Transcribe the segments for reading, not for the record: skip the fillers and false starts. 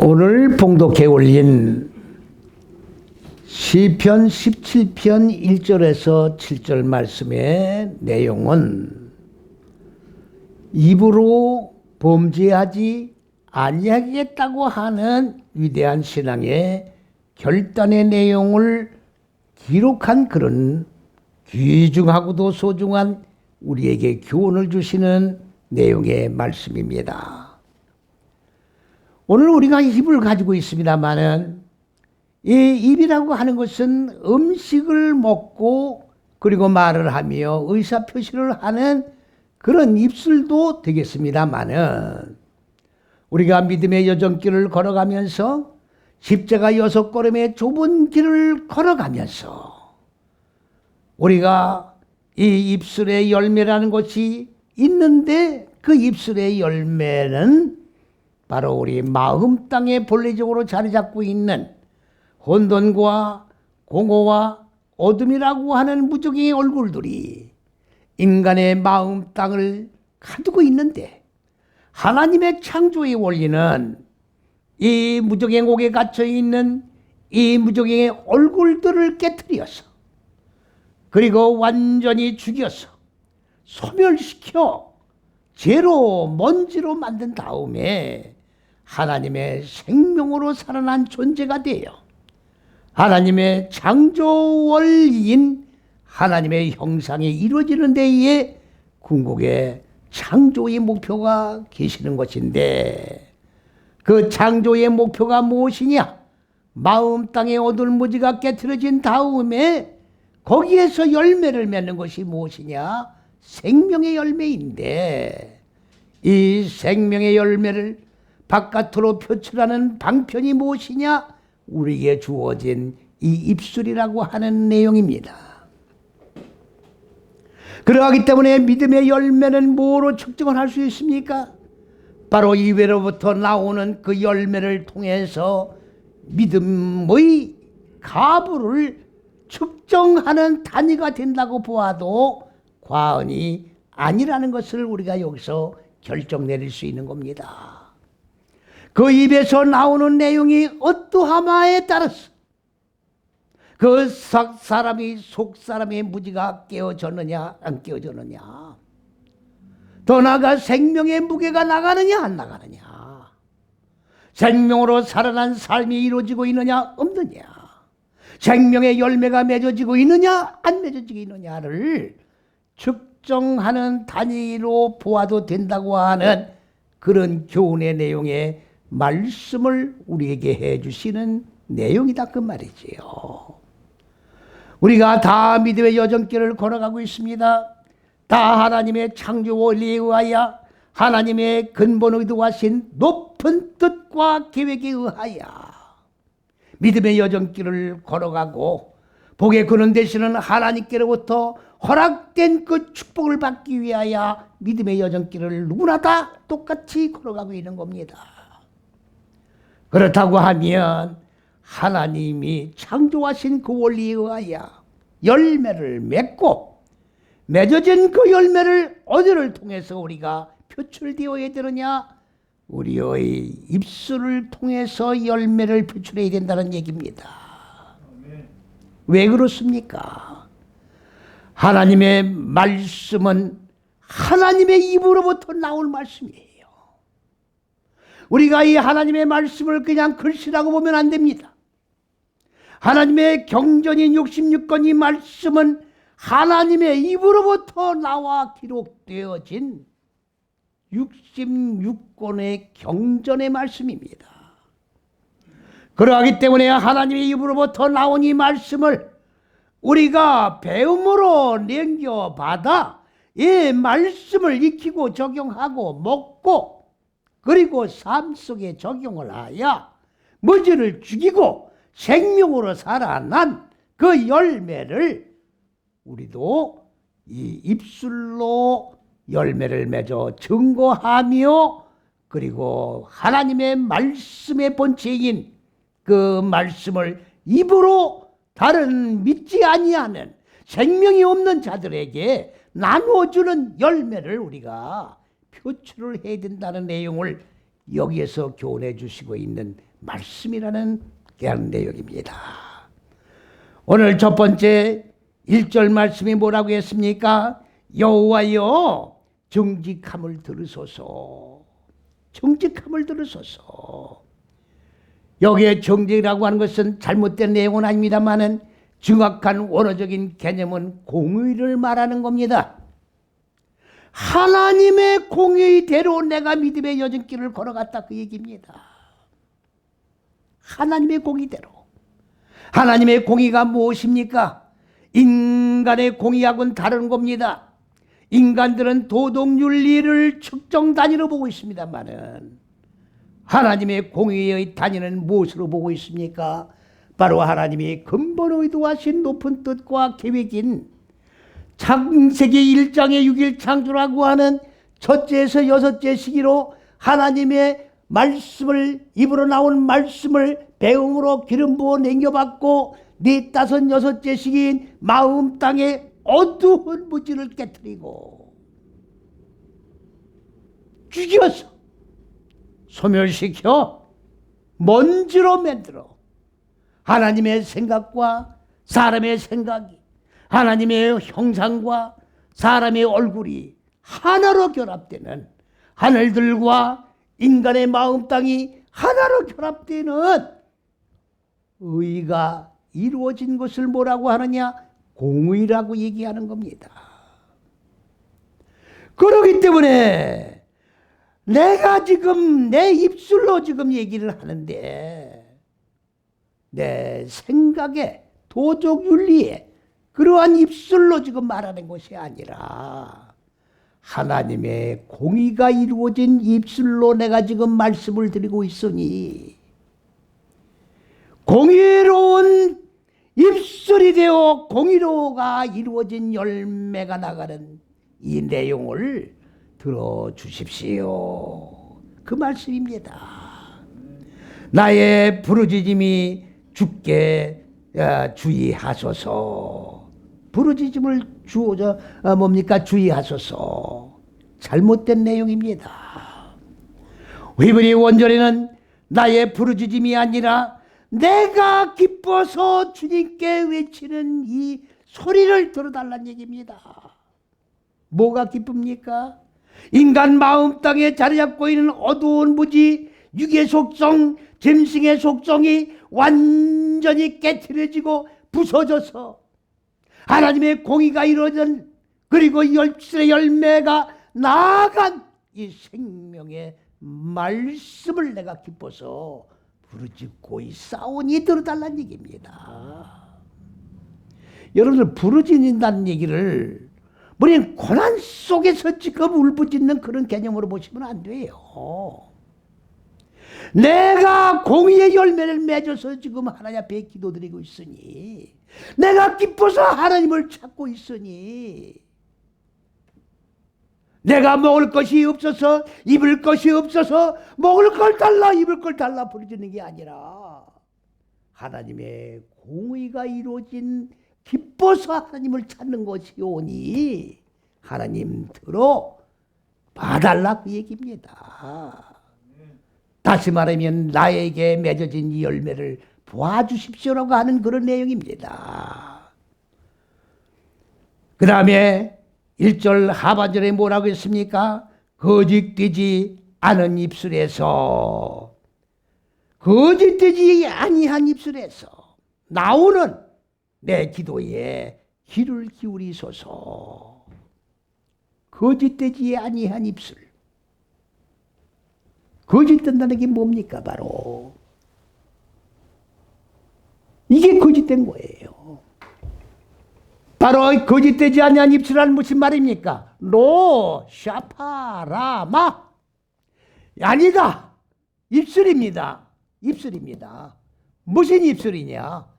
오늘 봉독해 올린 시편 17편 1절에서 7절 말씀의 내용은 입으로 범죄하지 아니하겠다고 하는 위대한 신앙의 결단의 내용을 기록한 그런 귀중하고도 소중한 우리에게 교훈을 주시는 내용의 말씀입니다. 오늘 우리가 입을 가지고 있습니다마는 이 입이라고 하는 것은 음식을 먹고 그리고 말을 하며 의사표시를 하는 그런 입술도 되겠습니다마는 우리가 믿음의 여정길을 걸어가면서 십자가 6걸음의 좁은 길을 걸어가면서 우리가 이 입술의 열매라는 것이 있는데 그 입술의 열매는 바로 우리 마음 땅에 본래적으로 자리 잡고 있는 혼돈과 공허와 어둠이라고 하는 무적의 얼굴들이 인간의 마음 땅을 가두고 있는데 하나님의 창조의 원리는 이 무적의 옥에 갇혀 있는 이 무적의 얼굴들을 깨트려서 그리고 완전히 죽여서 소멸시켜 죄로 먼지로 만든 다음에 하나님의 생명으로 살아난 존재가 되어 하나님의 창조 원리인 하나님의 형상이 이루어지는 데에 궁극의 창조의 목표가 계시는 것인데 그 창조의 목표가 무엇이냐? 마음 땅의 어둠무지가 깨트려진 다음에 거기에서 열매를 맺는 것이 무엇이냐? 생명의 열매인데 이 생명의 열매를 바깥으로 표출하는 방편이 무엇이냐? 우리에게 주어진 이 입술이라고 하는 내용입니다. 그러하기 때문에 믿음의 열매는 뭐로 측정을 할 수 있습니까? 바로 입에로부터 나오는 그 열매를 통해서 믿음의 가부를 측정하는 단위가 된다고 보아도 과언이 아니라는 것을 우리가 여기서 결정 내릴 수 있는 겁니다. 그 입에서 나오는 내용이 어떠하마에 따라서 그 사람이 속 사람의 무지가 깨어졌느냐 안 깨어졌느냐, 더 나아가 생명의 무게가 나가느냐 안 나가느냐, 생명으로 살아난 삶이 이루어지고 있느냐 없느냐, 생명의 열매가 맺어지고 있느냐 안 맺어지고 있느냐를 측정하는 단위로 보아도 된다고 하는 그런 교훈의 내용에 말씀을 우리에게 해주시는 내용이다 그 말이지요. 우리가 다 믿음의 여정길을 걸어가고 있습니다. 다 하나님의 창조 원리에 의하여 하나님의 근본 의도하신 높은 뜻과 계획에 의하여 믿음의 여정길을 걸어가고 복의 근원 되시는 하나님께로부터 허락된 그 축복을 받기 위하여 믿음의 여정길을 누구나 다 똑같이 걸어가고 있는 겁니다. 그렇다고 하면 하나님이 창조하신 그 원리에 의하여 열매를 맺고 맺어진 그 열매를 어디를 통해서 우리가 표출되어야 되느냐? 우리의 입술을 통해서 열매를 표출해야 된다는 얘기입니다. 왜 그렇습니까? 하나님의 말씀은 하나님의 입으로부터 나올 말씀이에요. 우리가 이 하나님의 말씀을 그냥 글씨라고 보면 안 됩니다. 하나님의 경전인 66권 이 말씀은 하나님의 입으로부터 나와 기록되어진 66권의 경전의 말씀입니다. 그러하기 때문에 하나님의 입으로부터 나온 이 말씀을 우리가 배움으로 넘겨받아 이 말씀을 익히고 적용하고 먹고 그리고 삶 속에 적용을 하여 무지를 죽이고 생명으로 살아난 그 열매를 우리도 이 입술로 열매를 맺어 증거하며 그리고 하나님의 말씀의 본체인 그 말씀을 입으로 다른 믿지 아니하는 생명이 없는 자들에게 나누어주는 열매를 우리가 표출을 해야 된다는 내용을 여기에서 교훈해 주시고 있는 말씀이라는 그런 내용입니다. 오늘 첫 번째 1절 말씀이 뭐라고 했습니까? 여호와여 정직함을 들으소서. 정직함을 들으소서. 여기에 정직이라고 하는 것은 잘못된 내용은 아닙니다만은 정확한 원어적인 개념은 공의를 말하는 겁니다. 하나님의 공의대로 내가 믿음의 여정길을 걸어갔다 그 얘기입니다. 하나님의 공의대로. 하나님의 공의가 무엇입니까? 인간의 공의하고는 다른 겁니다. 인간들은 도덕윤리를 측정 단위로 보고 있습니다만은 하나님의 공의의 단위는 무엇으로 보고 있습니까? 바로 하나님이 근본 의도하신 높은 뜻과 계획인 창세기 1장의 6일 창조라고 하는 첫째에서 여섯째 시기로 하나님의 말씀을, 입으로 나온 말씀을 배움으로 기름 부어 냉겨받고 네 다섯 여섯째 시기인 마음 땅에 어두운 무지를 깨뜨리고 죽여서 소멸시켜 먼지로 만들어 하나님의 생각과 사람의 생각이, 하나님의 형상과 사람의 얼굴이 하나로 결합되는, 하늘들과 인간의 마음 땅이 하나로 결합되는 의가 이루어진 것을 뭐라고 하느냐? 공의라고 얘기하는 겁니다. 그렇기 때문에 내가 지금 내 입술로 지금 얘기를 하는데 내 생각에 도적 윤리에 그러한 입술로 지금 말하는 것이 아니라 하나님의 공의가 이루어진 입술로 내가 지금 말씀을 드리고 있으니 공의로운 입술이 되어 공의로가 이루어진 열매가 나가는 이 내용을 들어주십시오. 그 말씀입니다. 나의 부르짖음이 주께 주의하소서. 부르짖음을 주의하소서. 잘못된 내용입니다. 히브리 원절에는 나의 부르짖음이 아니라 내가 기뻐서 주님께 외치는 이 소리를 들어달라는 얘기입니다. 뭐가 기쁩니까? 인간 마음 땅에 자리 잡고 있는 어두운 무지, 육의 속성, 짐승의 속성이 완전히 깨트려지고 부서져서 하나님의 공의가 이루어진, 그리고 열쇠의 열매가 나아간 이 생명의 말씀을 내가 기뻐서 부르짖고 있사오니 들어달라는 얘기입니다. 여러분들 부르짖는다는 얘기를 우리는 고난 속에서 지금 울부짖는 그런 개념으로 보시면 안 돼요. 내가 공의의 열매를 맺어서 지금 하나님 앞에 기도드리고 있으니, 내가 기뻐서 하나님을 찾고 있으니, 내가 먹을 것이 없어서, 입을 것이 없어서 먹을 걸 달라, 입을 걸 달라 부르짖는 게 아니라 하나님의 공의가 이루어진, 기뻐서 하나님을 찾는 것이오니 하나님 들어 봐달라 그 얘기입니다. 다시 말하면 나에게 맺어진 이 열매를 보아주십시오라고 하는 그런 내용입니다. 그 다음에 1절 하반절에 뭐라고 했습니까? 거짓되지 않은 입술에서, 거짓되지 아니한 입술에서 나오는 내 기도에 귀를 기울이소서. 거짓되지 아니한 입술. 거짓된다는 게 뭡니까? 바로 이게 거짓된 거예요. 바로 거짓되지 아니한 입술이라는 무슨 말입니까? 로 샤파라마. 아니다. 입술입니다. 입술입니다. 무슨 입술이냐?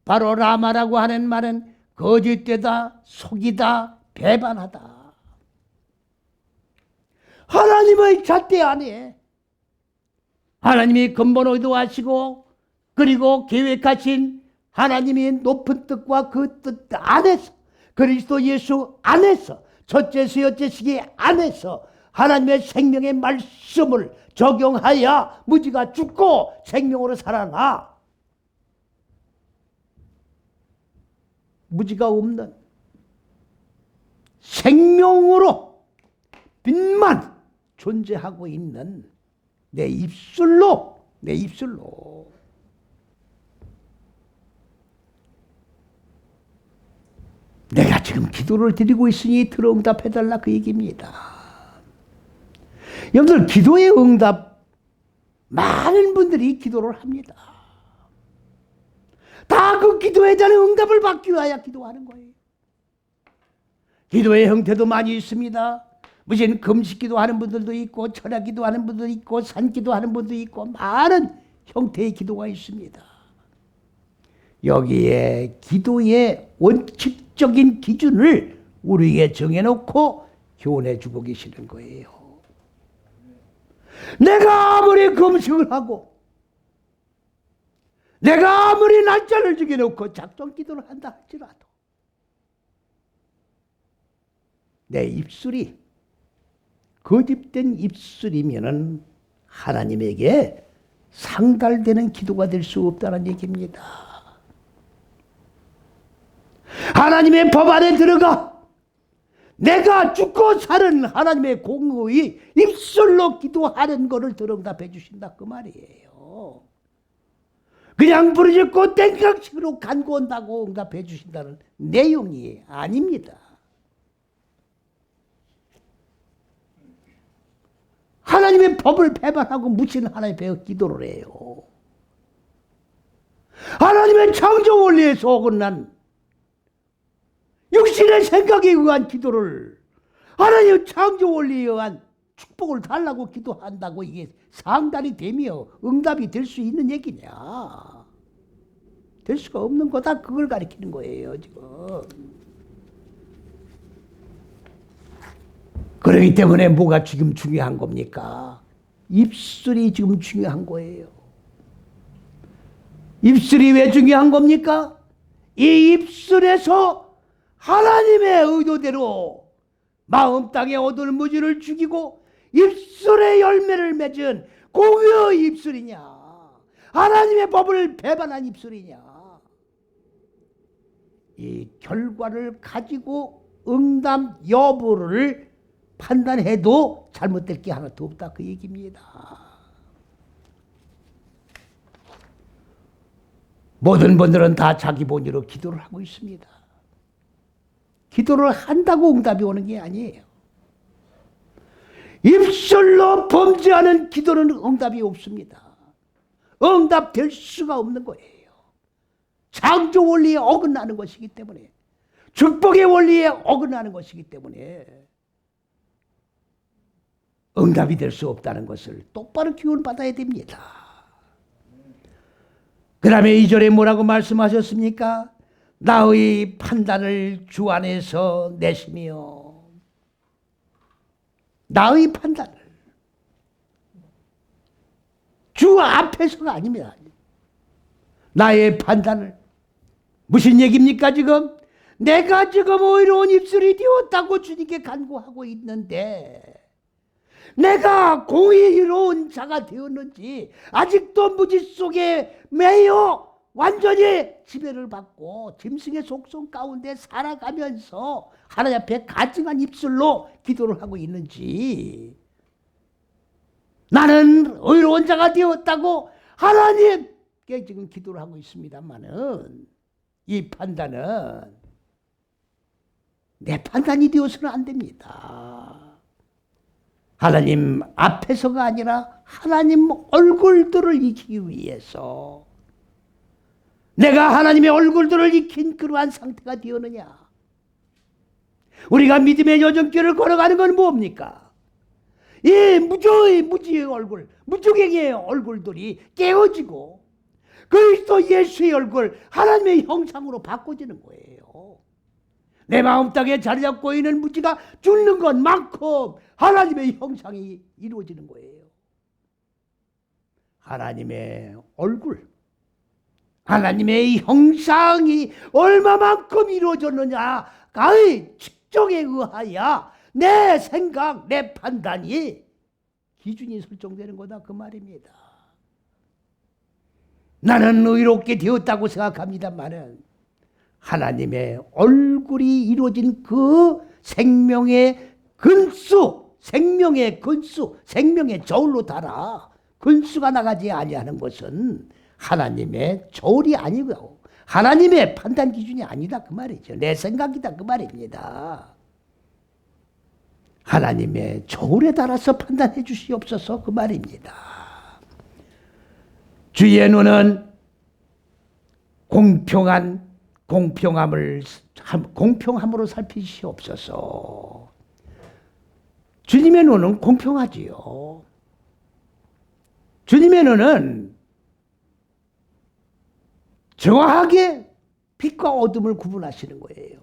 바로 라마라고 하는 말은 거짓되다, 속이다, 배반하다. 하나님의 잣대 안에 하나님이 근본 의도하시고 그리고 계획하신 하나님의 높은 뜻과 그 뜻 안에서, 그리스도 예수 안에서, 첫째 수여째 시기 안에서 하나님의 생명의 말씀을 적용하여 무지가 죽고 생명으로 살아나 무지가 없는 생명으로 빛만 존재하고 있는 내 입술로 내가 지금 기도를 드리고 있으니 들어응답해달라 그 얘기입니다. 여러분들 기도의 응답 많은 분들이 기도를 합니다. 다 그 기도에 대한 응답을 받기 위하여 기도하는 거예요. 기도의 형태도 많이 있습니다. 무슨 금식기도 하는 분들도 있고 철야기도 하는 분들도 있고 산기도 하는 분도 있고 많은 형태의 기도가 있습니다. 여기에 기도의 원칙적인 기준을 우리에게 정해놓고 교훈해 주고 계시는 거예요. 내가 아무리 금식을 하고 내가 아무리 날짜를 정해놓고 작정 기도를 한다 할지라도 내 입술이 거짓된 입술이면은 하나님에게 상달되는 기도가 될 수 없다는 얘기입니다. 하나님의 법 안에 들어가 내가 죽고 사는 하나님의 공의 입술로 기도하는 것을 들응답해 주신다 그 말이에요. 그냥 부르짖고 땡깡식으로 간구한다고 응답해 주신다는 내용이 아닙니다. 하나님의 법을 배반하고 무신 하나님의 기도를 해요. 하나님의 창조 원리에서 어긋난 육신의 생각에 의한 기도를 하나님의 창조 원리에 의한 축복을 달라고 기도한다고 이게 상달이 되며 응답이 될 수 있는 얘기냐? 될 수가 없는 거다. 그걸 가리키는 거예요 지금. 그렇기 때문에 뭐가 지금 중요한 겁니까? 입술이 지금 중요한 거예요. 입술이 왜 중요한 겁니까? 이 입술에서 하나님의 의도대로 마음 땅에 얻을 무지를 죽이고 입술의 열매를 맺은 공의의 입술이냐, 하나님의 법을 배반한 입술이냐, 이 결과를 가지고 응답 여부를 판단해도 잘못될 게 하나도 없다 그 얘기입니다. 모든 분들은 다 자기 본의로 기도를 하고 있습니다. 기도를 한다고 응답이 오는 게 아니에요. 입술로 범죄하는 기도는 응답이 없습니다. 응답될 수가 없는 거예요. 창조 원리에 어긋나는 것이기 때문에, 축복의 원리에 어긋나는 것이기 때문에 응답이 될 수 없다는 것을 똑바로 교훈받아야 됩니다. 그 다음에 2절에 뭐라고 말씀하셨습니까? 나의 판단을 주 안에서 내시며, 나의 판단을 주 앞에서가 아닙니다. 나의 판단을, 무슨 얘기입니까 지금? 내가 지금 의로운 입술이 되었다고 주님께 간구하고 있는데 내가 공의로운 자가 되었는지 아직도 무지 속에 매여 완전히 지배를 받고 짐승의 속성 가운데 살아가면서 하나님 앞에 가증한 입술로 기도를 하고 있는지, 나는 의로운 자가 되었다고 하나님께 지금 기도를 하고 있습니다만은 이 판단은 내 판단이 되어서는 안 됩니다. 하나님 앞에서가 아니라 하나님 얼굴들을 익히기 위해서 내가 하나님의 얼굴들을 익힌 그러한 상태가 되었느냐. 우리가 믿음의 여정길을 걸어가는 건 뭡니까? 이 무지의 얼굴, 무지개의 얼굴들이 깨어지고 그리스도 예수의 얼굴, 하나님의 형상으로 바꿔지는 거예요. 내 마음 땅에 자리 잡고 있는 무지가 죽는 것만큼 하나님의 형상이 이루어지는 거예요. 하나님의 얼굴, 하나님의 형상이 얼마만큼 이루어졌느냐의 측정에 의하여 내 생각, 내 판단이 기준이 설정되는 거다 그 말입니다. 나는 의롭게 되었다고 생각합니다만은 하나님의 얼굴이 이루어진 그 생명의 근수, 생명의 저울로 달아 근수가 나가지 아니하는 것은 하나님의 저울이 아니고 하나님의 판단 기준이 아니다 그 말이죠. 내 생각이다 그 말입니다. 하나님의 저울에 따라서 판단해 주시옵소서 그 말입니다. 주의 눈은 공평함으로 살피시옵소서. 주님의 눈은 공평하지요. 주님의 눈은 정확하게 빛과 어둠을 구분하시는 거예요.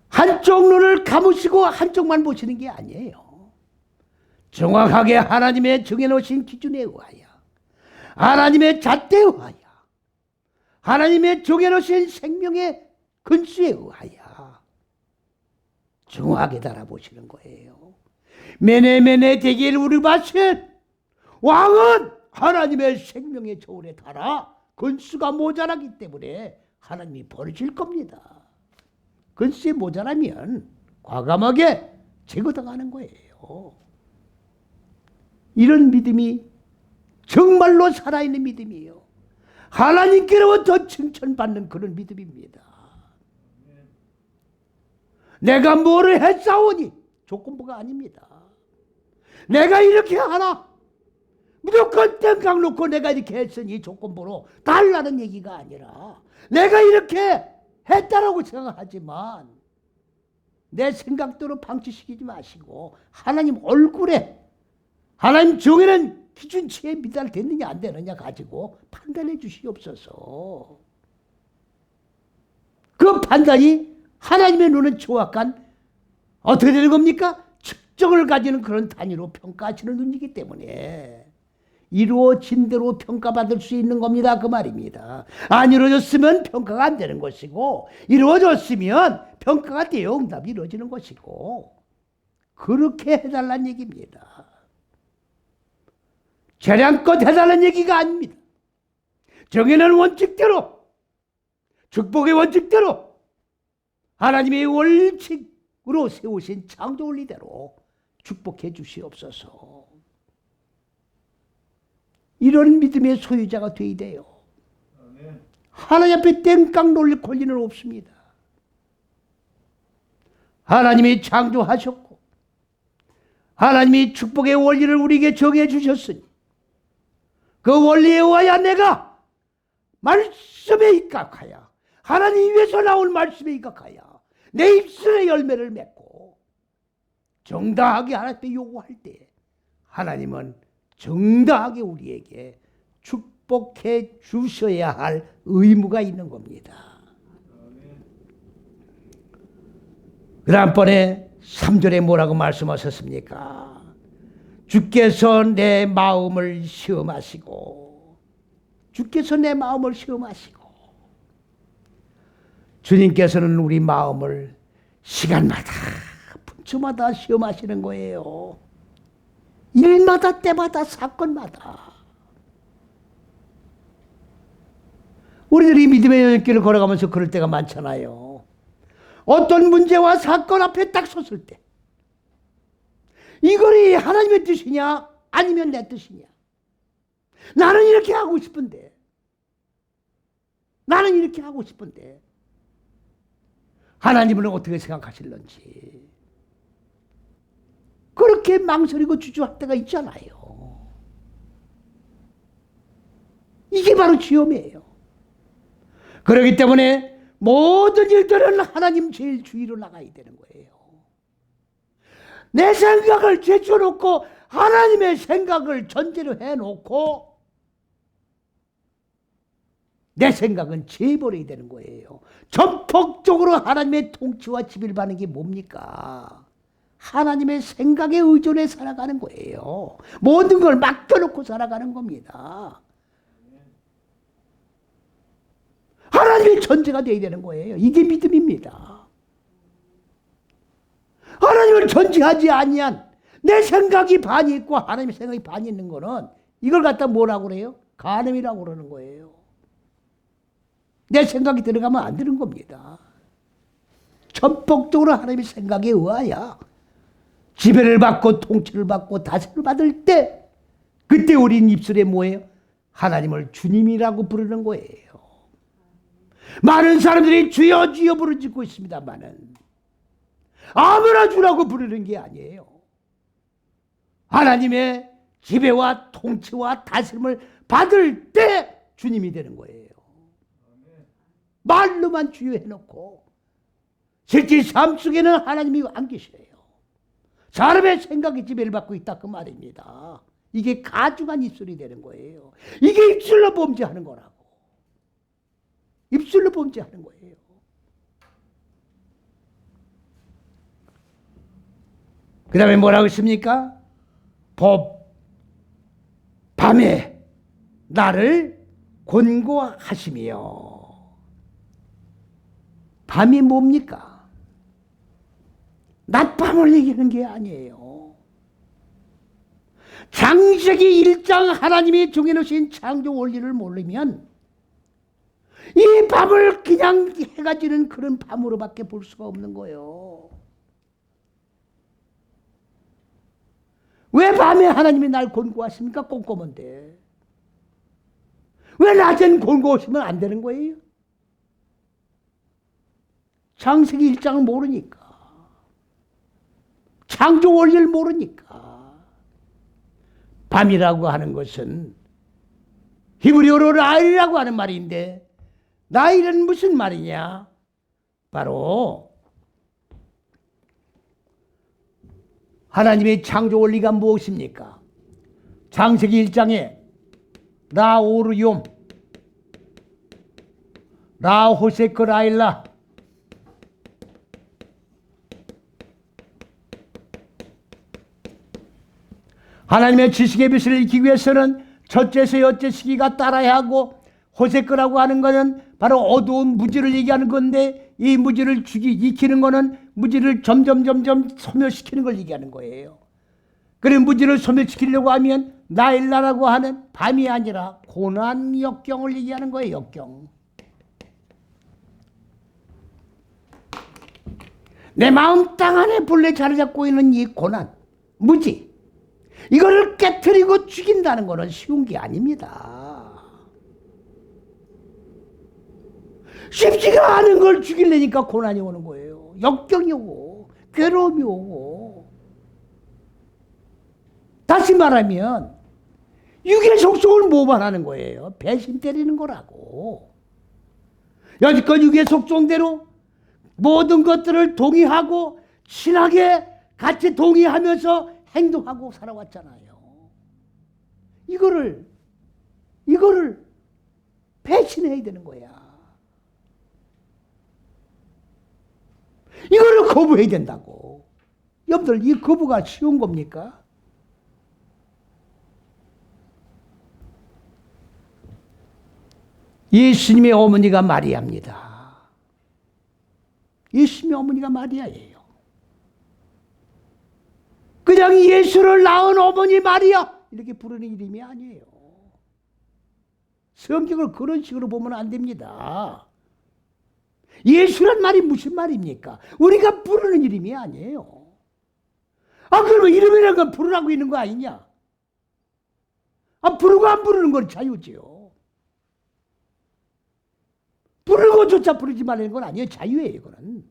한쪽 눈을 감으시고 한쪽만 보시는 게 아니에요. 정확하게 하나님의 정해놓으신 기준에 의하여, 하나님의 잣대에 의하여, 하나님의 정해놓으신 생명의 근수에 의하여 정확하게 달아보시는 거예요. 메네메네 대기를 우리바신 왕은 하나님의 생명의 저울에 달아 근수가 모자라기 때문에 하나님이 벌어질 겁니다. 근수에 모자라면 과감하게 제거당하는 거예요. 이런 믿음이 정말로 살아있는 믿음이에요. 하나님께로부터 칭찬받는 그런 믿음입니다. 내가 뭐를 했사오니 조건부가 아닙니다. 내가 이렇게 하나 무조건 땡깡 놓고 내가 이렇게 했으니 조건부로 달라는 얘기가 아니라 내가 이렇게 했다라고 생각하지만 내 생각대로 방치시키지 마시고 하나님 얼굴에 하나님 정해는 기준치에 미달됐느냐 안 되느냐 가지고 판단해 주시옵소서. 그 판단이 하나님의 눈은 정확한 어떻게 되는 겁니까? 측정을 가지는 그런 단위로 평가하시는 눈이기 때문에 이루어진 대로 평가받을 수 있는 겁니다. 그 말입니다. 안 이루어졌으면 평가가 안 되는 것이고 이루어졌으면 평가가 되어 응답이 이루어지는 것이고 그렇게 해달라는 얘기입니다. 재량껏 해달라는 얘기가 아닙니다. 정해놓은 원칙대로 축복의 원칙대로 하나님의 원칙으로 세우신 창조 원리대로 축복해 주시옵소서. 이런 믿음의 소유자가 되어야 돼요. 하나님 앞에 땡깡 놀릴 권리는 없습니다. 하나님이 창조하셨고 하나님이 축복의 원리를 우리에게 정해 주셨으니 그 원리에 의하여 내가 말씀에 입각하여 하나님 위에서 나올 말씀에 입각하여 내 입술의 열매를 맺고 정당하게 하나님 앞에 요구할 때 하나님은 정당하게 우리에게 축복해 주셔야 할 의무가 있는 겁니다. 그 다음번에 3절에 뭐라고 말씀하셨습니까? 주께서 내 마음을 시험하시고 주께서 내 마음을 시험하시고 주님께서는 우리 마음을 시간마다 분초마다 시험하시는 거예요. 일마다 때마다 사건마다 우리들이 믿음의 여정길을 걸어가면서 그럴 때가 많잖아요. 어떤 문제와 사건 앞에 딱 섰을 때 이거이 하나님의 뜻이냐 아니면 내 뜻이냐. 나는 이렇게 하고 싶은데 하나님은 어떻게 생각하실런지 그렇게 망설이고 주저할 때가 있잖아요. 이게 바로 시험이에요. 그렇기 때문에 모든 일들은 하나님 제일 주의로 나가야 되는 거예요. 내 생각을 제쳐놓고 하나님의 생각을 전제로 해놓고 내 생각은 제버려야 되는 거예요. 전폭적으로 하나님의 통치와 지배를 받는 게 뭡니까? 하나님의 생각에 의존해 살아가는 거예요. 모든 걸 맡겨놓고 살아가는 겁니다. 하나님의 전제가 되어야 되는 거예요. 이게 믿음입니다. 하나님을 존중하지 아니한 내 생각이 반이 있고 하나님의 생각이 반이 있는 거는 이걸 갖다 뭐라고 그래요? 간음이라고 그러는 거예요. 내 생각이 들어가면 안 되는 겁니다. 전폭적으로 하나님의 생각에 의하여 지배를 받고 통치를 받고 다스림을 받을 때 그때 우린 입술에 뭐예요? 하나님을 주님이라고 부르는 거예요. 많은 사람들이 주여 주여 부르짖고 있습니다만은 아무나 주라고 부르는 게 아니에요. 하나님의 지배와 통치와 다스림을 받을 때 주님이 되는 거예요. 말로만 주여 해놓고 실제 삶 속에는 하나님이 안 계셔요. 사람의 생각이 지배를 받고 있다 그 말입니다. 이게 가중한 입술이 되는 거예요. 이게 입술로 범죄하는 거라고. 입술로 범죄하는 거예요. 그 다음에 뭐라고 했습니까? 밤에 나를 권고하시며. 밤이 뭡니까? 낮밤을 얘기하는 게 아니에요. 창세기 1장 하나님이 정해놓으신 창조 원리를 모르면 이 밤을 그냥 해가 지는 그런 밤으로밖에 볼 수가 없는 거예요. 왜 밤에 하나님이 날 권고하십니까? 꼼꼼한데. 왜 낮엔 권고하시면 안 되는 거예요? 창세기 1장을 모르니까. 창조 원리를 모르니까. 밤이라고 하는 것은 히브리어로 라일이라고 하는 말인데 라일은 무슨 말이냐? 바로 하나님의 창조 원리가 무엇입니까? 창세기 1장에 라오르욤 라호세크 라일라 하나님의 지식의 빛을 익히기 위해서는 첫째서 여째 시기가 따라야 하고 호세크라고 하는 것은 바로 어두운 무지를 얘기하는 건데 이 무지를 익히는 것은 무지를 점점 소멸시키는 걸 얘기하는 거예요. 그래 무지를 소멸시키려고 하면 나일라라고 하는 밤이 아니라 고난 역경을 얘기하는 거예요. 역경. 내 마음 땅 안에 본래 자리 잡고 있는 이 고난, 무지 이거를 깨트리고 죽인다는 것은 쉬운 게 아닙니다. 쉽지가 않은 걸 죽이려니까 고난이 오는 거예요. 역경이 오고 괴로움이 오고. 다시 말하면 육의 속성을 모반하는 거예요. 배신 때리는 거라고. 여지껏 육의 속성대로 모든 것들을 동의하고 친하게 같이 동의하면서 행동하고 살아왔잖아요. 이거를 배신해야 되는 거야. 이거를 거부해야 된다고. 여러분들 이 거부가 쉬운 겁니까? 예수님의 어머니가 마리아입니다. 예수님의 어머니가 마리아예요. 그냥 예수를 낳은 어머니 마리아 이렇게 부르는 이름이 아니에요. 성경을 그런 식으로 보면 안 됩니다. 예수란 말이 무슨 말입니까? 우리가 부르는 이름이 아니에요. 아 그러면 이름이라는 건 부르라고 있는 거 아니냐? 아 부르고 안 부르는 건 자유지요. 부르고조차 부르지 말라는 건 아니에요. 자유예요. 이거는.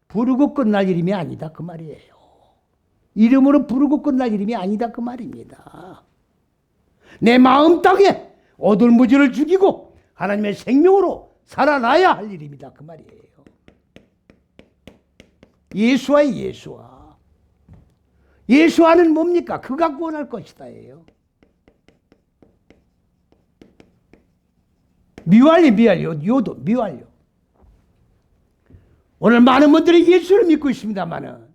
부르고 끝날 이름이 아니다 그 말이에요. 이름으로 부르고 끝날 이름이 아니다 그 말입니다. 내 마음 땅에 어두운 무지를 죽이고 하나님의 생명으로 살아나야 할 일입니다 그 말이에요. 예수와의 예수와. 예수와는 뭡니까? 그가 구원할 것이다예요. 미완료 요도 미완료. 오늘 많은 분들이 예수를 믿고 있습니다만은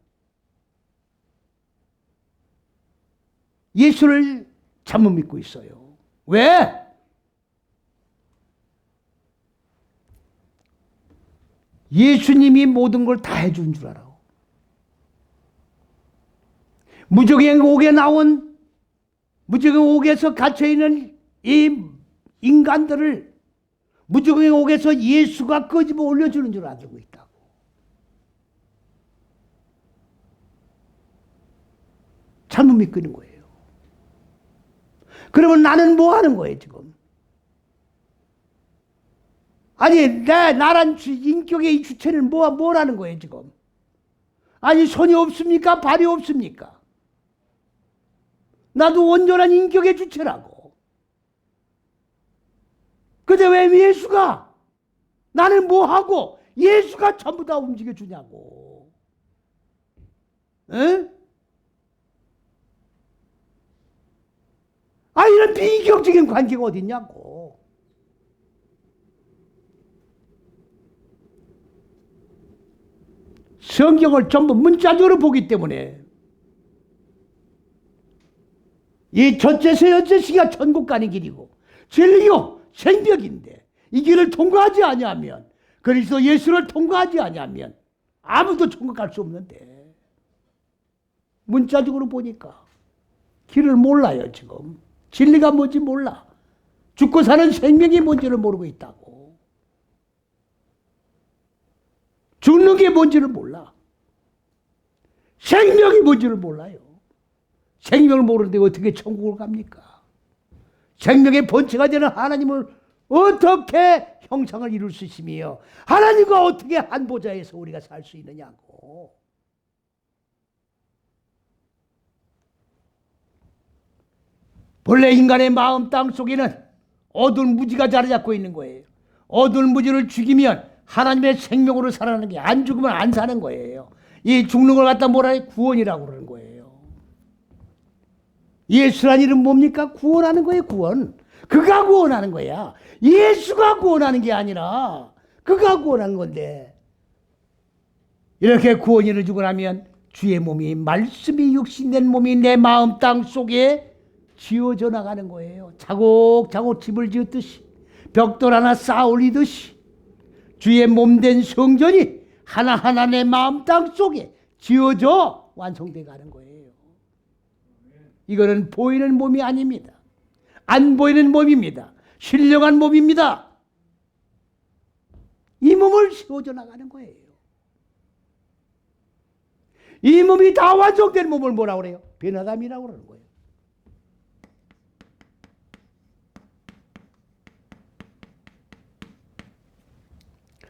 예수를 잘못 믿고 있어요. 왜? 예수님이 모든 걸 다 해준 줄 알아. 무적의 옥에 나온, 무적의 옥에서 갇혀있는 이 인간들을 무적의 옥에서 예수가 끄집어 올려주는 줄 알고 있다고. 잘못 믿는 거예요. 그러면 나는 뭐 하는 거예요, 지금? 아니, 나란 인격의 이 주체는 뭐라는 거예요, 지금? 아니, 손이 없습니까? 발이 없습니까? 나도 온전한 인격의 주체라고. 근데 왜 예수가, 나는 뭐 하고 예수가 전부 다 움직여주냐고. 에? 아, 이런 비인격적인 관계가 어딨냐고. 성경을 전부 문자적으로 보기 때문에 이 첫째서 여째시가 천국 가는 길이고 진리요 생명인데 이 길을 통과하지 아니하면, 그리스도 예수를 통과하지 아니하면 아무도 천국 갈 수 없는데, 문자적으로 보니까 길을 몰라요. 지금 진리가 뭔지 몰라. 죽고 사는 생명이 뭔지를 모르고 있다고. 죽는 게 뭔지를 몰라. 생명이 뭔지를 몰라요. 생명을 모르는데 어떻게 천국을 갑니까? 생명의 본체가 되는 하나님을 어떻게 형상을 이룰 수 있으며 하나님과 어떻게 한 보좌에서 우리가 살 수 있느냐고. 본래 인간의 마음 땅 속에는 어두운 무지가 자리 잡고 있는 거예요. 어두운 무지를 죽이면 하나님의 생명으로 살아나는 게, 안 죽으면 안 사는 거예요. 이 죽는 걸 갖다 뭐라 해? 구원이라고 그러는 거예요. 예수란 이름 뭡니까? 구원하는 거예요. 구원. 그가 구원하는 거야. 예수가 구원하는 게 아니라 그가 구원하는 건데, 이렇게 구원을 주고 나면 주의 몸이, 말씀이 육신된 몸이 내 마음 땅 속에 지어져 나가는 거예요. 차곡차곡 집을 지었듯이, 벽돌 하나 쌓아 올리듯이 주의 몸된 성전이 하나하나 내 마음 땅 속에 지어져 완성돼 가는 거예요. 이거는 보이는 몸이 아닙니다. 안 보이는 몸입니다. 신령한 몸입니다. 이 몸을 세워져 나가는 거예요. 이 몸이 다 완성된 몸을 뭐라고 그래요? 변화담이라고 그러는 거예요.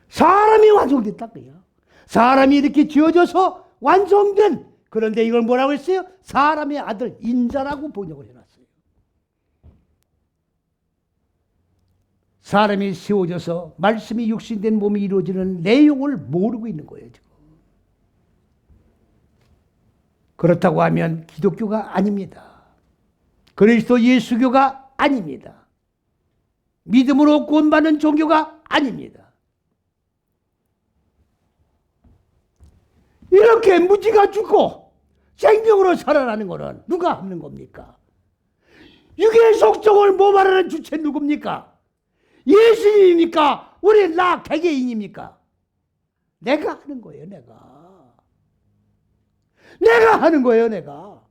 사람이 완성됐다고요. 사람이 이렇게 지어져서 완성된, 그런데 이걸 뭐라고 했어요? 사람의 아들 인자라고 번역을 해놨어요. 사람이 세워져서 말씀이 육신된 몸이 이루어지는 내용을 모르고 있는 거예요, 지금. 그렇다고 하면 기독교가 아닙니다. 그리스도 예수교가 아닙니다. 믿음으로 구원받는 종교가 아닙니다. 이렇게 무지가 죽고 생명으로 살아나는 것은 누가 하는 겁니까? 육의 속성을 모발하는 주체 누굽니까? 예수님입니까? 우리 나 개개인입니까? 내가 하는 거예요. 내가 하는 거예요. 내가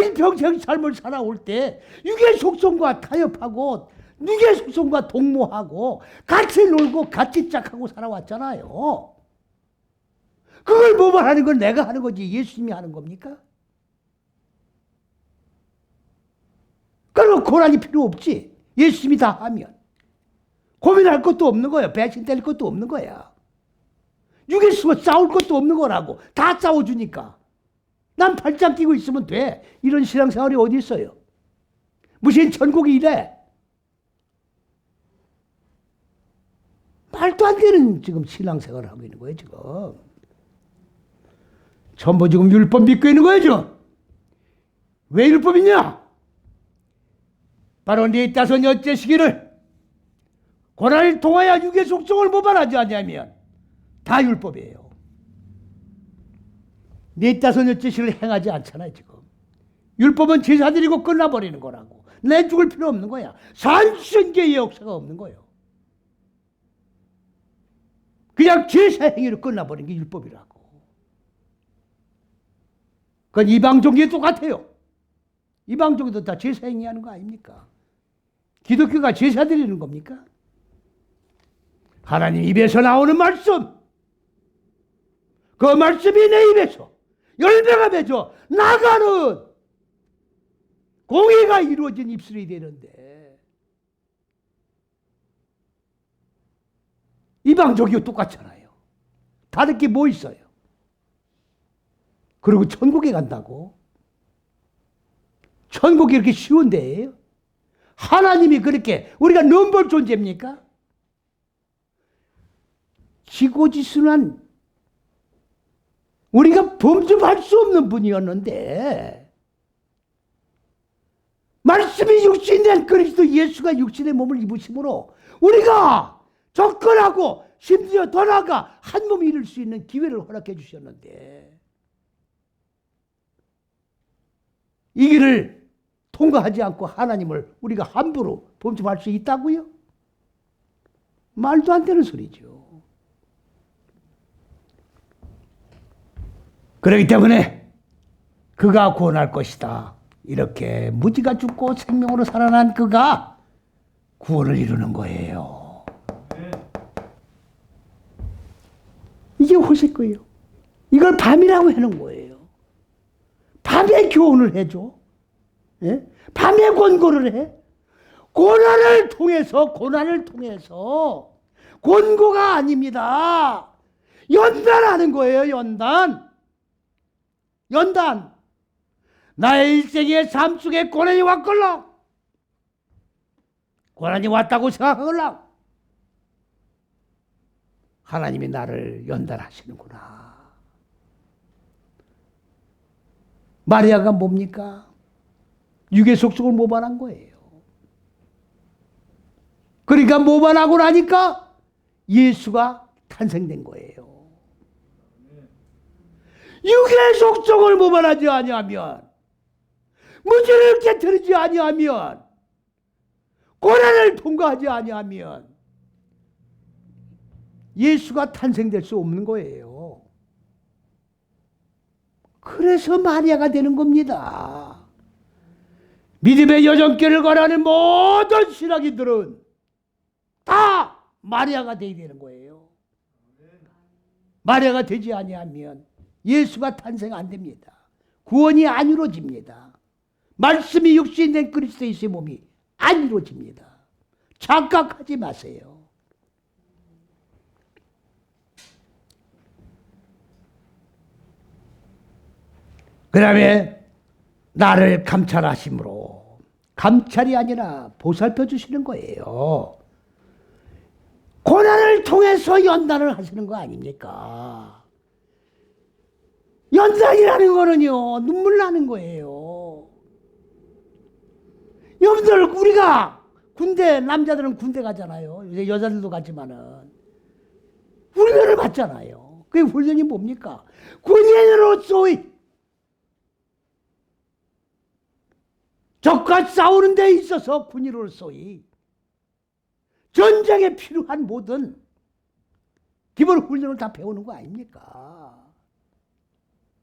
이 평생 삶을 살아올 때 육의 속성과 타협하고 육의 속성과 동무하고 같이 놀고 같이 짝하고 살아왔잖아요. 그걸 모발하는 건 내가 하는 거지 예수님이 하는 겁니까? 그럼 고난이 필요 없지. 예수님이 다 하면 고민할 것도 없는 거야. 배신될 것도 없는 거야. 육에서 싸울 것도 없는 거라고. 다 싸워주니까. 난 팔짱 끼고 있으면 돼. 이런 신앙생활이 어디 있어요? 무슨 천국이 이래? 말도 안 되는 지금 신앙생활을 하고 있는 거예요, 지금. 전부 지금 율법 믿고 있는 거예요, 지금. 왜 율법이냐? 바로 네 다섯 여째 시기를 고난을 통하여 육의 속성을 모발하지 않냐면 다 율법이에요. 네 다섯 여째 시기를 행하지 않잖아요, 지금. 율법은 제사 드리고 끝나버리는 거라고. 내 죽을 필요 없는 거야. 산신계의 역사가 없는 거예요. 그냥 제사 행위로 끝나버리는 게 율법이라고. 그건 이방 종교 똑같아요. 이방 종교도 다 제사 행위하는 거 아닙니까? 기독교가 제사 드리는 겁니까? 하나님 입에서 나오는 말씀, 그 말씀이 내 입에서 열매가 맺어 나가는 공의가 이루어진 입술이 되는데, 이방 종교 똑같잖아요. 다를 게 뭐 있어요? 그리고 천국에 간다고? 천국이 이렇게 쉬운 데예요? 하나님이 그렇게 우리가 넘볼 존재입니까? 지고지순한 우리가 범접할 수 없는 분이었는데, 말씀이 육신된 그리스도 예수가 육신의 몸을 입으심으로 우리가 접근하고 심지어 더 나아가 한 몸이 이룰 수 있는 기회를 허락해 주셨는데, 이 길을 통과하지 않고 하나님을 우리가 함부로 범접할 수 있다고요? 말도 안 되는 소리죠. 그렇기 때문에 그가 구원할 것이다. 이렇게 무지가 죽고 생명으로 살아난 그가 구원을 이루는 거예요. 이게 호세거예요. 이걸 밤이라고 해놓은 거예요. 밤에 교훈을 해줘. 예? 밤에 권고를 해. 고난을 통해서 권고가 아닙니다. 연단하는 거예요. 연단. 나의 일생의 삶 속에 고난이 왔걸라. 고난이 왔다고 생각하걸라. 하나님이 나를 연단하시는구나. 마리아가 뭡니까? 육의 속속을 모반한 거예요. 그러니까 모반하고 나니까 예수가 탄생된 거예요. 육의 속성을 모반하지 아니하면, 무지를 깨뜨리지 아니하면, 고난을 통과하지 아니하면 예수가 탄생될 수 없는 거예요. 그래서 마리아가 되는 겁니다. 믿음의 여정길을 걸어가는 모든 신학인들은 다 마리아가 되어야 되는 거예요. 마리아가 되지 아니하면 예수가 탄생 안 됩니다. 구원이 안 이루어집니다. 말씀이 육신된 그리스도 예수의 몸이 안 이루어집니다. 착각하지 마세요. 그 다음에 나를 감찰하심으로, 감찰이 아니라 보살펴 주시는 거예요. 고난을 통해서 연단을 하시는 거 아닙니까? 연단이라는 거는요, 눈물 나는 거예요. 여러분들, 우리가 남자들은 군대 가잖아요. 이제 여자들도 가지만은 훈련을 받잖아요. 그 훈련이 뭡니까? 군인으로서의 적과 싸우는 데 있어서 군인으로서의 전쟁에 필요한 모든 기본 훈련을 다 배우는 거 아닙니까?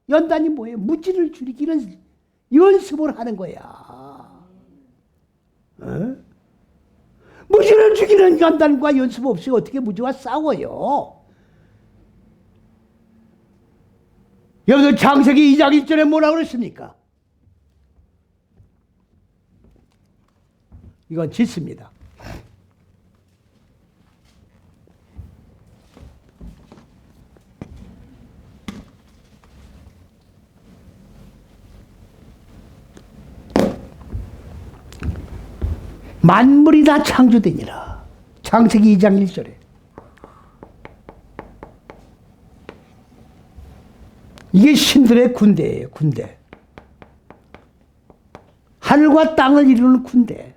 연단이 뭐예요? 무지를 줄이기는 연습을 하는 거야. 어? 무지를 죽이는 연단과 연습 없이 어떻게 무지와 싸워요? 여러분, 창세기 2장 1절에 뭐라고 그랬습니까? 이건 짓습니다. 만물이 다 창조되니라. 창세기 2장 1절에. 이게 신들의 군대예요. 군대. 하늘과 땅을 이루는 군대.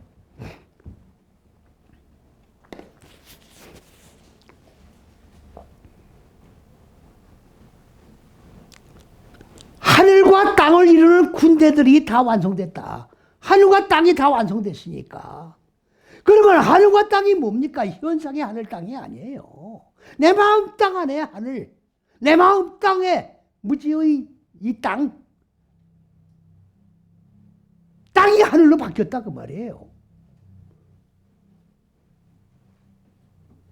하늘과 땅을 이루는 군대들이 다 완성됐다. 하늘과 땅이 다 완성됐으니까. 그러면 하늘과 땅이 뭡니까? 현상의 하늘 땅이 아니에요. 내 마음 땅 안에 하늘, 내 마음 땅에 무지의 이 땅, 땅이 하늘로 바뀌었다 그 말이에요.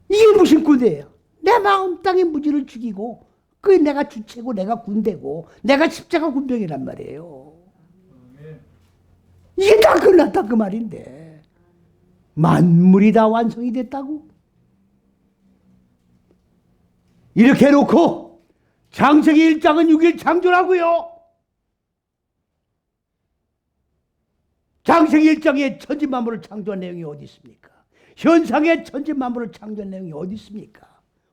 이게 무슨 군대예요? 내 마음 땅의 무지를 죽이고 그 내가 주체고 내가 군대고 내가 십자가 군병이란 말이에요. 이게 다 끝났다 그 말인데 만물이 다 완성이 됐다고? 이렇게 해놓고 창세기 1장은 6일 창조라고요. 창세기 1장에 천지만물을 창조한 내용이 어디 있습니까? 현상의 천지만물을 창조한 내용이 어디 있습니까?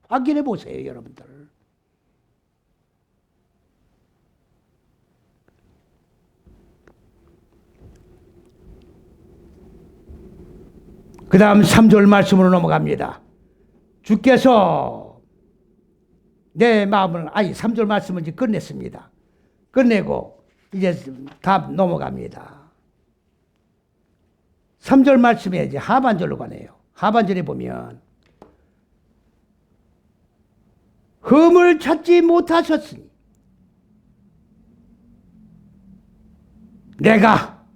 확인해 보세요, 여러분들. 그 다음 3절 말씀으로 넘어갑니다. 주께서 내 마음을, 3절 말씀을 이제 끝냈습니다. 끝내고 이제 답 넘어갑니다. 3절 말씀에 이제 하반절로 가네요. 하반절에 보면 흠을 찾지 못하셨으니 내가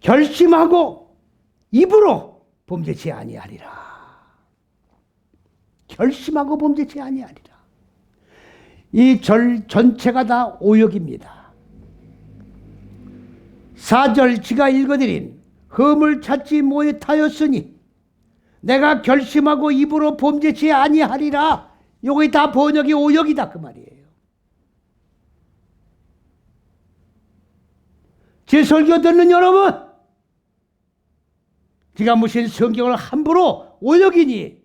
결심하고 입으로 범죄치 아니하리라. 결심하고 범죄치 아니하리라. 이 절 전체가 다 오역입니다. 4절 지가 읽어드린 흠을 찾지 못하였으니 내가 결심하고 입으로 범죄치 아니하리라. 요게 다 번역이 오역이다 그 말이에요. 제 설교 듣는 여러분, 제가 무슨 성경을 함부로 오역이니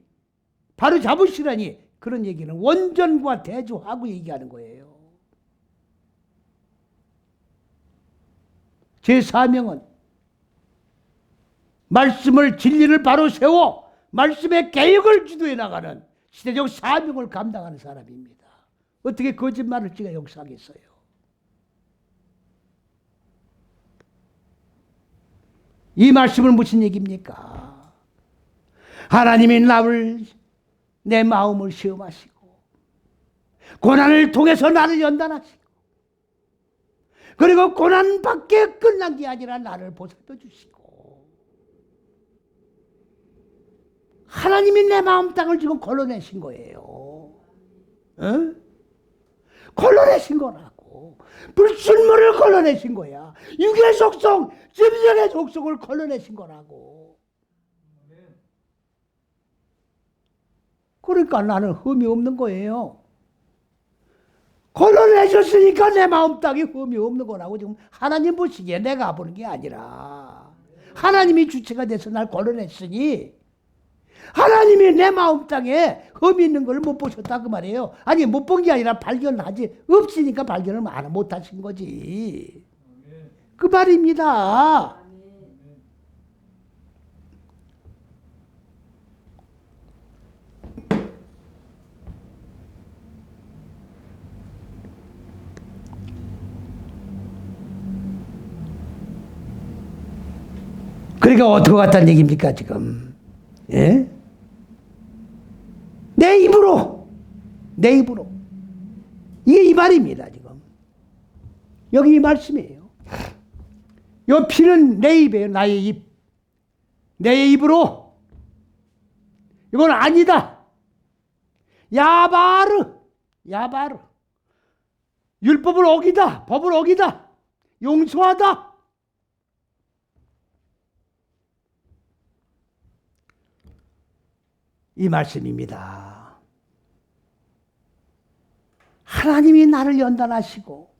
바로 잡으시라니 그런 얘기는 원전과 대조하고 얘기하는 거예요. 제 사명은 말씀을 진리를 바로 세워 말씀의 개혁을 주도해 나가는 시대적 사명을 감당하는 사람입니다. 어떻게 거짓말을 제가 역사하겠어요? 이 말씀은 무슨 얘기입니까? 하나님이 나를 내 마음을 시험하시고 고난을 통해서 나를 연단하시고 그리고 고난밖에 끝난 게 아니라 나를 보살펴 주시고 하나님이 내 마음 땅을 지금 걸러내신 거예요. 어? 걸러내신 거라고. 불순물을 걸러내신 거야. 육의 속성, 심령의 속성을 걸러내신 거라고. 그러니까 나는 흠이 없는 거예요. 걸러내셨으니까 내 마음 땅에 흠이 없는 거라고. 지금 하나님 보시기에 내가 보는 게 아니라 하나님이 주체가 돼서 날 걸러냈으니 하나님이 내 마음 땅에 흠이 있는 걸 못 보셨다 그 말이에요. 아니 못 본 게 아니라 발견하지 없으니까 발견을 못 하신 거지. 그 말입니다. 그러니까 어떻게 갔다는 얘기입니까 지금? 예? 내 입으로 이게 이 말입니다 지금. 여기 이 말씀이에요. 이 피는 내 입이에요. 나의 입. 내 입으로 이건 아니다. 야바르 율법을 어기다. 법을 어기다. 용서하다. 이 말씀입니다. 하나님이 나를 연단하시고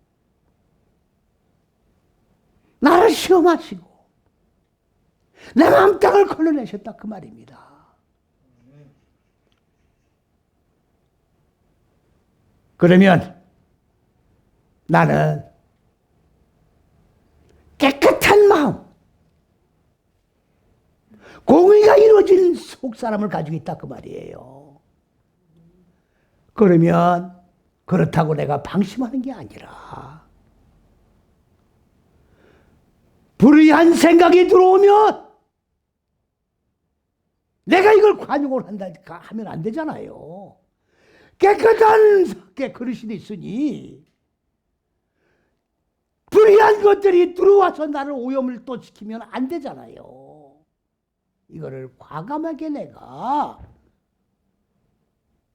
나를 시험하시고 내 마음 땅을 걸러내셨다 그 말입니다. 그러면 나는 깨끗한 마음, 공의가 이루어진 속사람을 가지고 있다 그 말이에요. 그러면 그렇다고 내가 방심하는 게 아니라 불의한 생각이 들어오면 내가 이걸 관용을 한다 하면 안 되잖아요. 깨끗한 그릇이 있으니 불의한 것들이 들어와서 나를 오염을 또 시키면 안 되잖아요. 이거를 과감하게 내가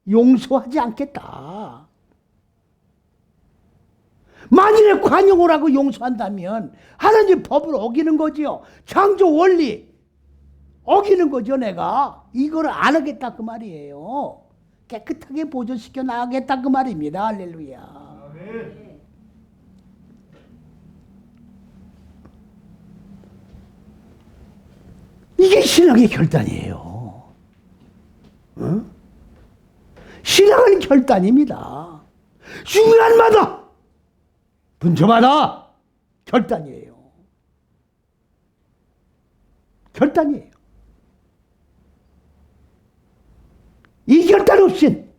용서하지 않겠다. 만일에 관용을 하고 용서한다면 하나님 법을 어기는 거지요. 창조 원리 어기는 거죠. 내가 이거를 안 하겠다 그 말이에요. 깨끗하게 보존시켜 나가겠다 그 말입니다. 할렐루야. 아멘. 이게 신앙의 결단이에요. 응? 신앙은 결단입니다. 중요한 분초마다 결단이에요. 결단이에요. 이 결단 없인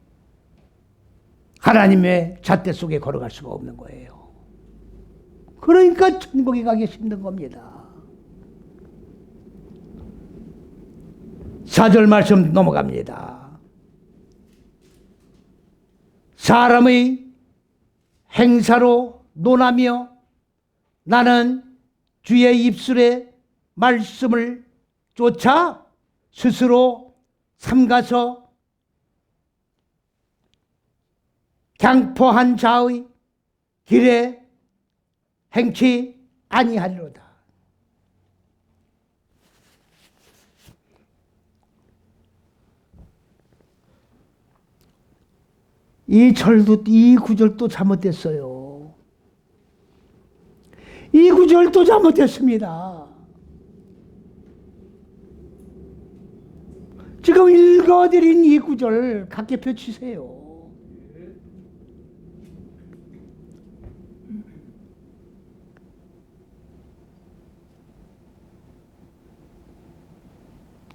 하나님의 잣대 속에 걸어갈 수가 없는 거예요. 그러니까 천국에 가기 힘든 겁니다. 4절 말씀 넘어갑니다. 사람의 행사로 논하며 나는 주의 입술의 말씀을 쫓아 스스로 삼가서 강포한 자의 길에 행치 아니하리로다. 이 구절도 잘못됐어요. 이 구절도 잘못됐습니다. 지금 읽어드린 이 구절 각기 펼치세요.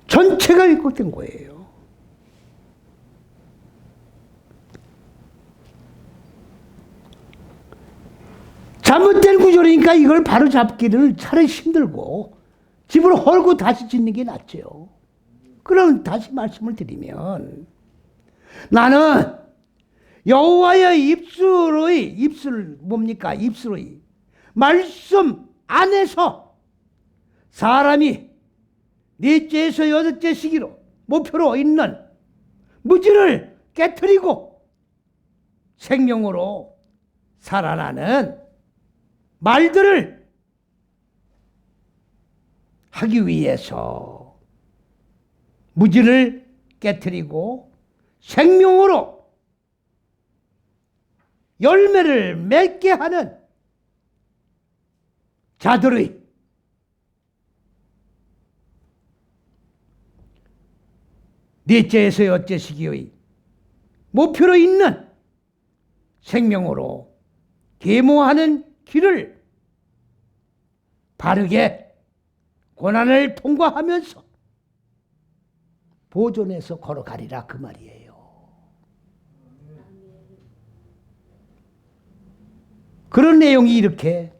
전체가 왜곡된 거예요. 잘못된 구절이니까 이걸 바로 잡기를 차라리 힘들고 집을 헐고 다시 짓는 게 낫죠. 그럼 다시 말씀을 드리면 나는 여호와의 입술 뭡니까? 입술의 말씀 안에서 사람이 넷째에서 여섯째 시기로 목표로 있는 무지를 깨트리고 생명으로 살아나는 말들을 하기 위해서 무지를 깨트리고 생명으로 열매를 맺게 하는 자들의 넷째에서 여섯째 시기의 목표로 있는 생명으로 계모하는 길을 바르게 고난을 통과하면서 보존해서 걸어가리라 그 말이에요. 그런 내용이 이렇게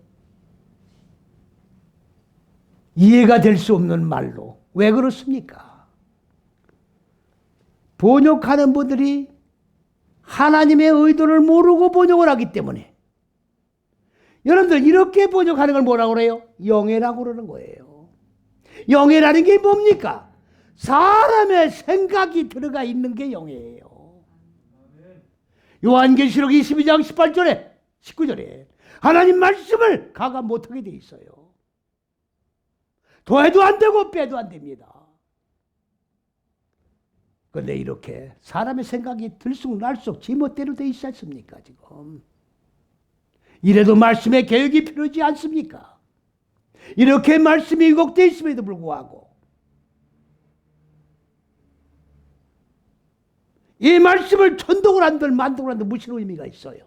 이해가 될 수 없는 말로 왜 그렇습니까? 번역하는 분들이 하나님의 의도를 모르고 번역을 하기 때문에 여러분들 이렇게 번역하는 걸 뭐라고 그래요? 영예라고 그러는 거예요. 영예라는 게 뭡니까? 사람의 생각이 들어가 있는 게 영예예요. 요한계시록 22장 18절에 19절에 하나님 말씀을 가감 못하게 돼 있어요. 더해도 안 되고 빼도 안 됩니다. 그런데 이렇게 사람의 생각이 들쑥날쑥 지멋대로 돼 있지 않습니까? 지금 이래도 말씀의 개혁이 필요하지 않습니까? 이렇게 말씀이 왜곡되어 있음에도 불구하고 이 말씀을 천독을 한들 만독을 한들 무슨 의미가 있어요?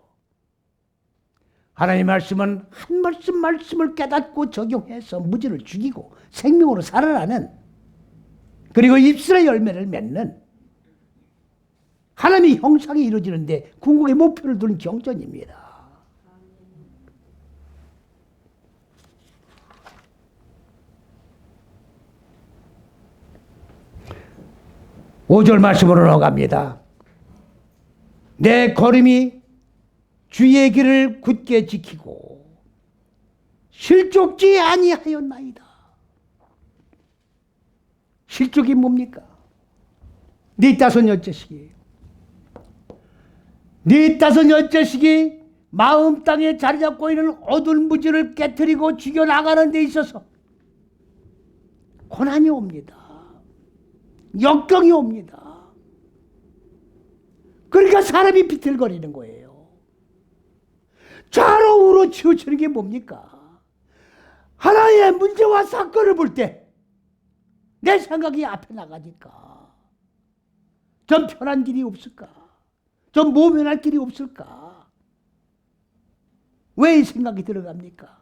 하나님의 말씀은 한 말씀을 깨닫고 적용해서 무지를 죽이고 생명으로 살아나는 그리고 입술의 열매를 맺는 하나님의 형상이 이루어지는데 궁극의 목표를 두는 경전입니다. 5절 말씀으로 나갑니다. 내 걸음이 주의 길을 굳게 지키고 실족지 아니하였나이다. 실족이 뭡니까? 네 다섯 여째식이에요. 네 다섯 여째식이 마음 땅에 자리 잡고 있는 어두운 무지를 깨트리고 죽여나가는 데 있어서 고난이 옵니다. 역경이 옵니다. 그러니까 사람이 비틀거리는 거예요. 좌로 우로 치우치는 게 뭡니까? 하나의 문제와 사건을 볼 때 내 생각이 앞에 나가니까 좀 편한 길이 없을까? 좀 모면할 길이 없을까? 왜 이 생각이 들어갑니까?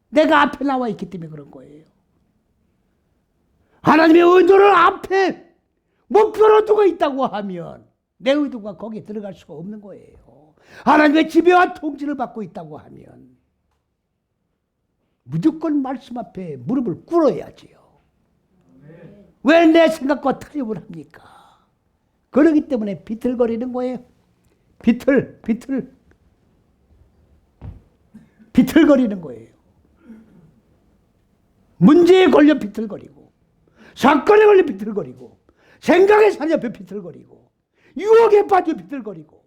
내가 앞에 나와 있기 때문에 그런 거예요. 하나님의 의도를 앞에 목표로 두고 있다고 하면 내 의도가 거기에 들어갈 수가 없는 거예요. 하나님의 지배와 통치를 받고 있다고 하면 무조건 말씀 앞에 무릎을 꿇어야지요. 왜 내 생각과 타협을 합니까? 그러기 때문에 비틀거리는 거예요. 비틀거리는 거예요. 문제에 걸려 비틀거리고, 사건에 걸려 비틀거리고, 생각에 사려서 비틀거리고, 유혹에 빠져 비틀거리고.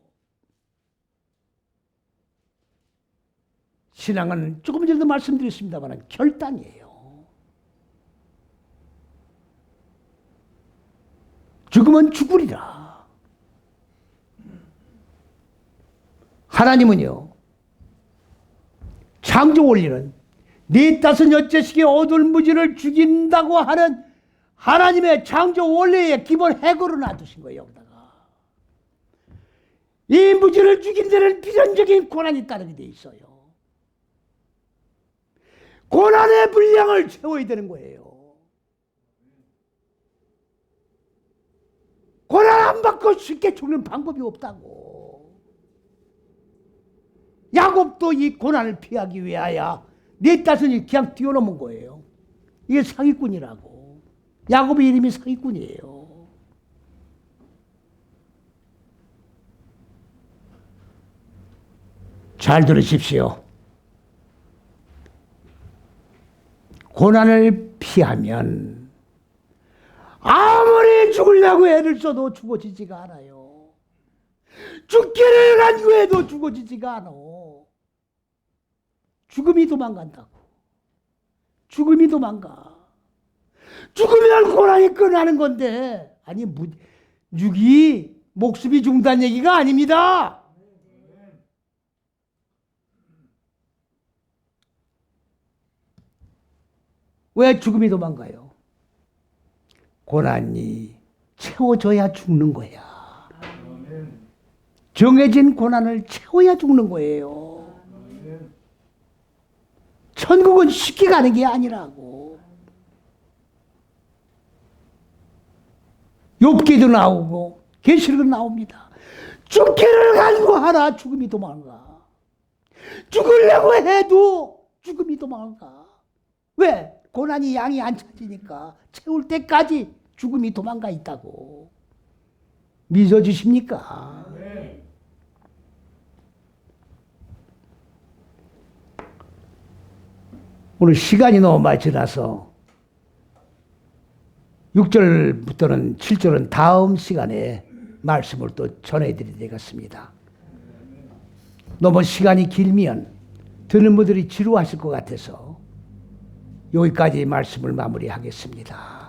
신앙은 조금 전에도 말씀드렸습니다만 결단이에요. 죽으면 죽으리라. 하나님은요, 창조 원리는 네 다섯 여째식의 어두운 무지를 죽인다고 하는 하나님의 창조 원리의 기본 해고로 놔두신 거예요. 여기다가 이 무지를 죽인 데는 필연적인 고난이 따르게 돼 있어요. 고난의 분량을 채워야 되는 거예요. 고난 안 받고 쉽게 죽는 방법이 없다고. 야곱도 이 고난을 피하기 위하여 네 다섯이 그냥 뛰어넘은 거예요. 이게 사기꾼이라고. 야곱의 이름이 사기꾼이에요. 잘 들으십시오. 고난을 피하면 아무리 죽으려고 애를 써도 죽어지지가 않아요. 죽기를 간구해도 죽어지지가 않아. 죽음이 도망간다고. 죽음이 도망가. 죽으면 고난이 끝나는 건데, 아니 육이 목숨이 죽는다는 얘기가 아닙니다. 왜 죽음이 도망가요? 고난이 채워져야 죽는 거야. 정해진 고난을 채워야 죽는 거예요. 천국은 쉽게 가는 게 아니라고. 욥기도 나오고 계시록도 나옵니다. 죽기를 간구하나 죽음이 도망가. 죽으려고 해도 죽음이 도망가. 왜? 고난이 양이 안 차지니까 채울 때까지 죽음이 도망가 있다고. 믿어주십니까? 오늘 시간이 너무 많이 지나서 6절부터는 7절은 다음 시간에 말씀을 또 전해드려야 되겠습니다. 너무 시간이 길면 듣는 분들이 지루하실 것 같아서 여기까지 말씀을 마무리하겠습니다.